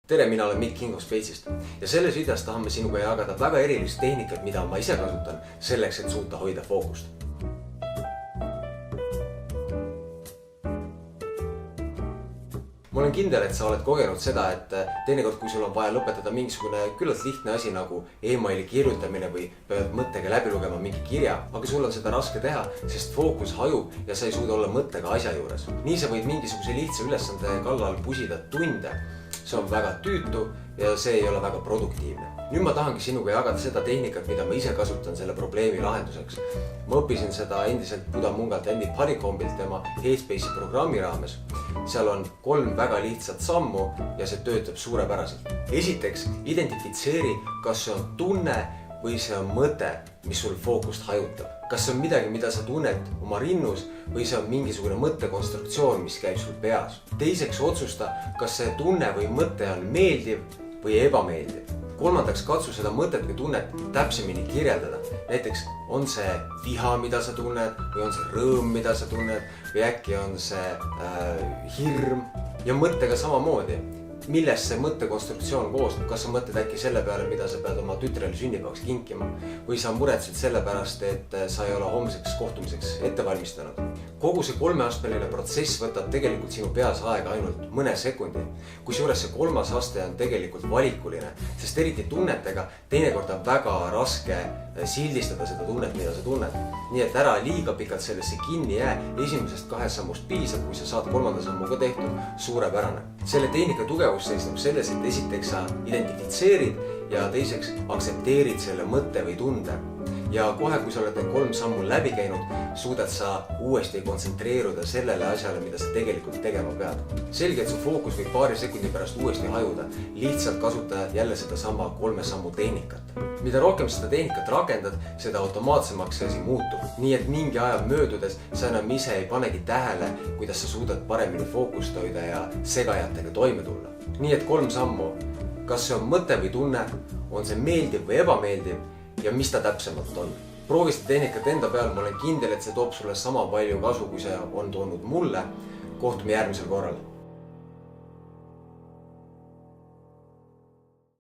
Tere, mina olen Mikk Kingo Speitsist ja selles videos tahame sinuga jagada väga erilist tehnikat, mida ma ise kasutan selleks, et suuta hoida fookust. Ma olen kindel, et sa oled kogenud seda, et teinekord, kui sul on vaja lõpetada mingisugune küllalt lihtne asi nagu emaili kirjutamine või pead mõttega läbi lugema mingi kirja, aga sul on seda raske teha, sest fookus hajub ja sa ei suuda olla mõttega asja juures. Nii sa võid mingisuguse lihtsa ülesande kallal pusida tunde. See on väga tüütu ja see ei ole väga produktiivne. Nüüd ma tahangi sinuga jagada seda tehnikat, mida ma ise kasutan selle probleemi lahenduseks. Ma õppisin seda endiselt Buddha mungalt Andy Paricombilt tema Headspace'i programmi raames. Seal on 3 väga lihtsat sammu ja see töötab suurepäraselt. Esiteks, identifitseeri, kas see on tunne või see on mõte, mis sul fookust hajutab. Kas see on midagi, mida sa tunned oma rinnus või see on mingisugune mõttekonstruktsioon, mis käib sul peas. Teiseks otsusta, kas see tunne või mõte on meeldiv või ebameeldiv. Kolmandaks, katsu seda mõtet või tunnet täpsemini kirjeldada. Näiteks on see viha, mida sa tunned või on see rõõm, mida sa tunned või äkki on see hirm ja mõttega samamoodi. Millest see mõttekonstruktsioon koosneb? Kas sa mõtled äkki selle peale, mida sa pead oma tütrele sünnipäevaks kinkima või sa muretsed selle pärast, et sa ei ole homseks kohtumiseks ette valmistanud? Kogu see 3-astmeline protsess võtab tegelikult sinu peas aega ainult mõne sekundi. Kusjuures see 3. aste on tegelikult valikuline, sest eriti tunnetega teinekord on väga raske sildistada seda tunnet, mida sa tunned. Nii et ära liiga pikalt sellesse kinni jää, esimesest 2 sammust piisab, kui sa saad 3. sammu ka tehtud, suurepärane. Selle tehnika tugevus seisneb selles, et esiteks sa identifitseerid ja teiseks aksepteerid selle mõtte või tunde. Ja kohe, kui sa oled need 3 sammu läbi käinud, suudad sa uuesti kontsentreeruda sellele asjale, mida sa tegelikult tegema pead. Selge, et su fookus võib paari sekundi pärast uuesti hajuda, lihtsalt kasuta jälle seda sama 3 sammu tehnikat. Mida rohkem seda tehnikat rakendad, seda automaatsemaks see asi muutub. Nii et mingi aja möödudes sa enam ise ei panegi tähele, kuidas sa suudad paremini fookust hoida ja segajatega toime tulla. Nii et 3 sammu. Kas see on mõte või tunne, on see meeldiv või ebameeldiv ja mis ta täpsemalt on. Proovi seda tehnikat enda peal, ma olen kindel, et see toob sulle sama palju kasu, kui see on toonud mulle. Kohtume järgmisel korral.